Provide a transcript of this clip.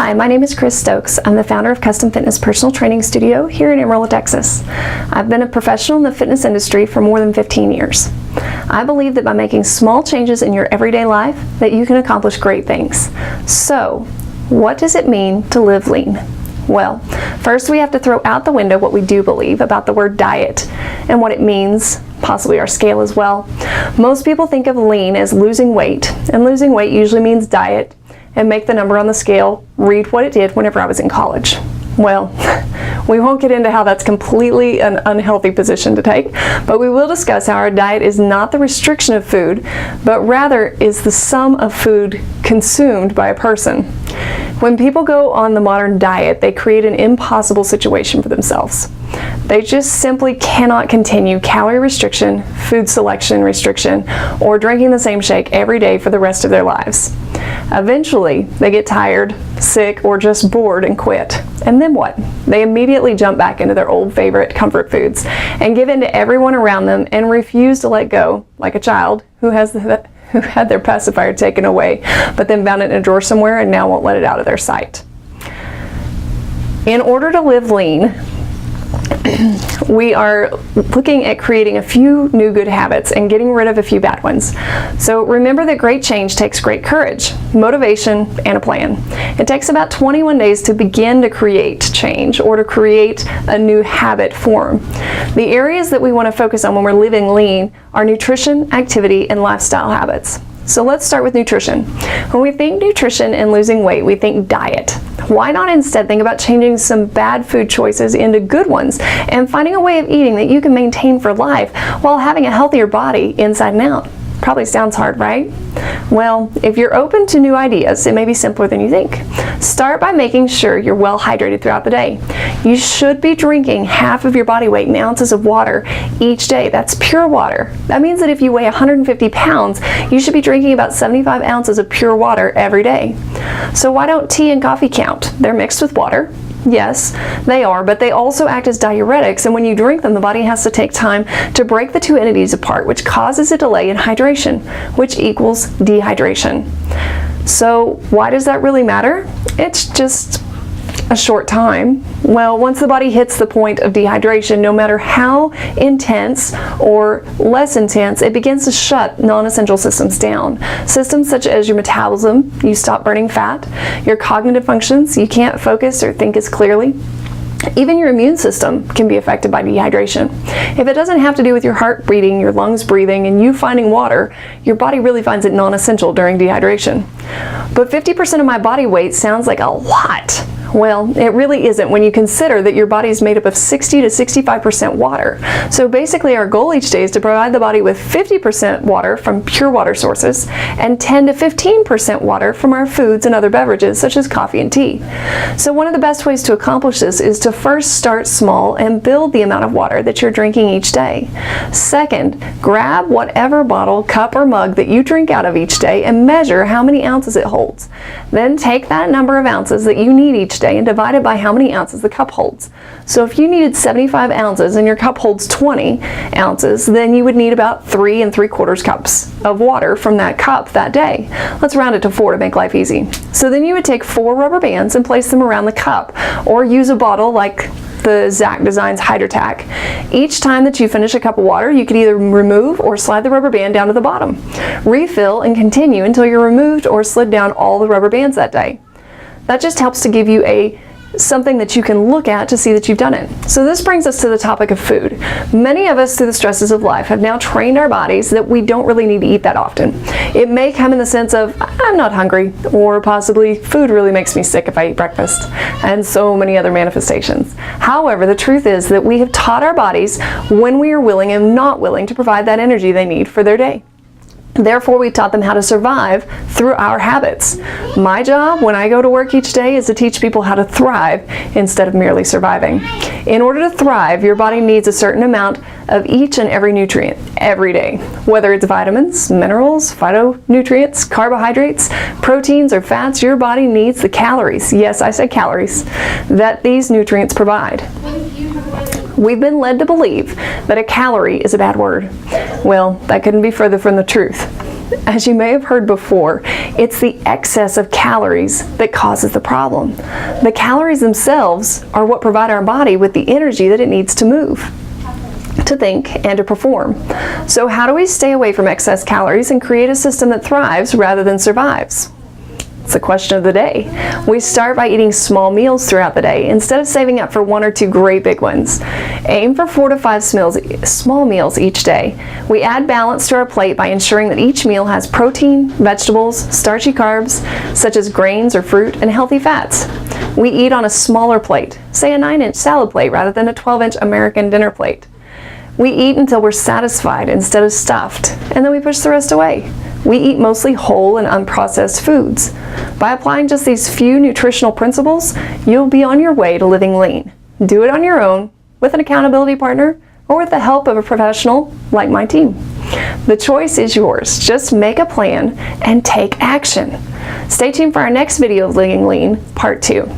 Hi, my name is Chris Stokes. I'm the founder of Custom Fitness Personal Training Studio here in Amarillo, Texas. I've been a professional in the fitness industry for more than 15 years. I believe that by making small changes in your everyday life, that you can accomplish great things. So, what does it mean to live lean? Well, first we have to throw out the window what we do believe about the word diet and what it means, possibly our scale as well. Most people think of lean as losing weight, and losing weight usually means diet, and make the number on the scale read what it did whenever I was in college. Well, we won't get into how that's completely an unhealthy position to take, but we will discuss how our diet is not the restriction of food, but rather is the sum of food consumed by a person. When people go on the modern diet, they create an impossible situation for themselves. They just simply cannot continue calorie restriction, food selection restriction, or drinking the same shake every day for the rest of their lives. Eventually, they get tired, sick, or just bored and quit. And then what? They immediately jump back into their old favorite comfort foods and give in to everyone around them and refuse to let go, like a child who had their pacifier taken away, but then found it in a drawer somewhere and now won't let it out of their sight. In order to live lean, we are looking at creating a few new good habits and getting rid of a few bad ones. So remember that great change takes great courage, motivation, and a plan. It takes about 21 days to begin to create change or to create a new habit form. The areas that we want to focus on when we're living lean are nutrition, activity, and lifestyle habits. So let's start with nutrition. When we think nutrition and losing weight, we think diet. Why not instead think about changing some bad food choices into good ones and finding a way of eating that you can maintain for life while having a healthier body inside and out? Probably sounds hard, right? Well, if you're open to new ideas, it may be simpler than you think. Start by making sure you're well hydrated throughout the day. You should be drinking half of your body weight in ounces of water each day. That's pure water. That means that if you weigh 150 pounds, you should be drinking about 75 ounces of pure water every day. So why don't tea and coffee count? They're mixed with water. Yes, they are, but they also act as diuretics, and when you drink them, the body has to take time to break the two entities apart, which causes a delay in hydration, which equals dehydration. So why does that really matter? It's just a short time. Well, once the body hits the point of dehydration, no matter how intense or less intense, it begins to shut non-essential systems down. Systems such as your metabolism, you stop burning fat, your cognitive functions, you can't focus or think as clearly. Even your immune system can be affected by dehydration. If it doesn't have to do with your heart beating, your lungs breathing, and you finding water, your body really finds it non-essential during dehydration. But 50% of my body weight sounds like a lot. Well, it really isn't when you consider that your body is made up of 60 to 65% water. So basically our goal each day is to provide the body with 50% water from pure water sources and 10 to 15% water from our foods and other beverages such as coffee and tea. So one of the best ways to accomplish this is to first start small and build the amount of water that you're drinking each day. Second, grab whatever bottle, cup, or mug that you drink out of each day and measure how many ounces it holds. Then take that number of ounces that you need each day and divide it by how many ounces the cup holds. So if you needed 75 ounces and your cup holds 20 ounces, then you would need about 3 3/4 cups of water from that cup that day. Let's round it to 4 to make life easy. So then you would take 4 rubber bands and place them around the cup, or use a bottle like the Zac Designs HydroTac. Each time that you finish a cup of water, you could either remove or slide the rubber band down to the bottom. Refill and continue until you're removed or slid down all the rubber bands that day. That just helps to give you something that you can look at to see that you've done it. So this brings us to the topic of food. Many of us through the stresses of life have now trained our bodies that we don't really need to eat that often. It may come in the sense of, I'm not hungry, or possibly food really makes me sick if I eat breakfast, and so many other manifestations. However, the truth is that we have taught our bodies when we are willing and not willing to provide that energy they need for their day. Therefore, we taught them how to survive through our habits. My job when I go to work each day is to teach people how to thrive instead of merely surviving. In order to thrive, your body needs a certain amount of each and every nutrient every day, whether it's vitamins, minerals, phytonutrients, carbohydrates, proteins, or fats. Your body needs the calories, yes, I said calories, that these nutrients provide. We've been led to believe that a calorie is a bad word. Well, that couldn't be further from the truth. As you may have heard before, it's the excess of calories that causes the problem. The calories themselves are what provide our body with the energy that it needs to move, to think, and to perform. So how do we stay away from excess calories and create a system that thrives rather than survives? It's the question of the day. We start by eating small meals throughout the day instead of saving up for 1 or 2 great big ones. Aim for 4 to 5 small meals each day. We add balance to our plate by ensuring that each meal has protein, vegetables, starchy carbs such as grains or fruit, and healthy fats. We eat on a smaller plate, say a 9-inch salad plate rather than a 12-inch American dinner plate. We eat until we're satisfied instead of stuffed, and then we push the rest away. We eat mostly whole and unprocessed foods. By applying just these few nutritional principles, you'll be on your way to living lean. Do it on your own, with an accountability partner, or with the help of a professional like my team. The choice is yours. Just make a plan and take action. Stay tuned for our next video of Living Lean, Part 2.